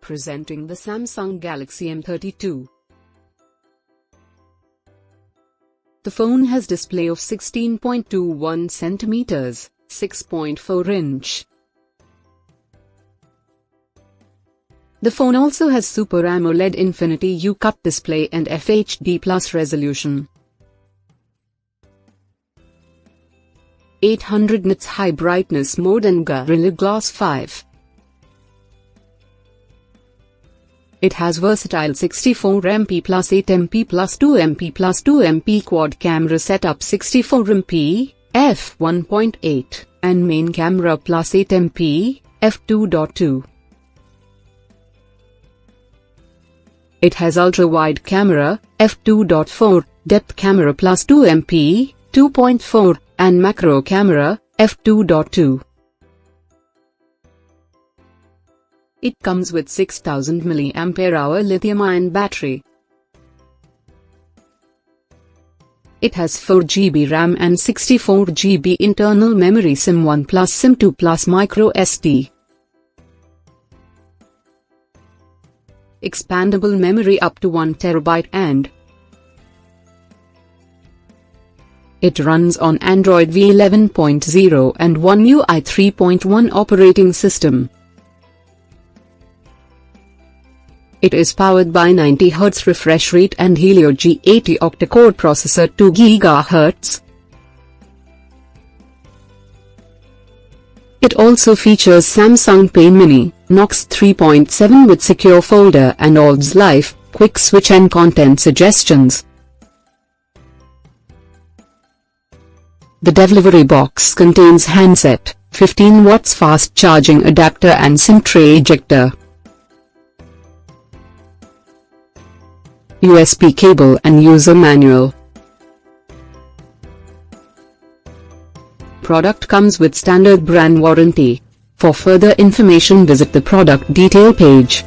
Presenting the Samsung Galaxy M32. The phone has display of 16.21 cm, 6.4 inch. The phone also has Super AMOLED Infinity U-Cut display and FHD Plus resolution. 800 Nits High Brightness Mode and Gorilla Glass 5. It has versatile 64MP plus 8MP plus 2MP plus 2MP quad camera setup, 64MP, f1.8, and main camera plus 8MP, f2.2. It has ultra-wide camera, f2.4, depth camera plus 2MP, 2.4, and macro camera, f2.2. It comes with 6000 mAh lithium-ion battery. It has 4GB RAM and 64GB internal memory, SIM1 plus SIM2 plus MicroSD. Expandable memory up to 1TB and it runs on Android v11.0 and One UI 3.1 operating system. It is powered by 90Hz refresh rate and Helio G80 Octa Core processor, 2 GHz. It also features Samsung Pay Mini, Knox 3.7 with secure folder and Odds Life, quick switch and content suggestions. The delivery box contains handset, 15 watts fast charging adapter and SIM tray ejector, USB cable and user manual. Product comes with standard brand warranty. For further information visit the product detail page.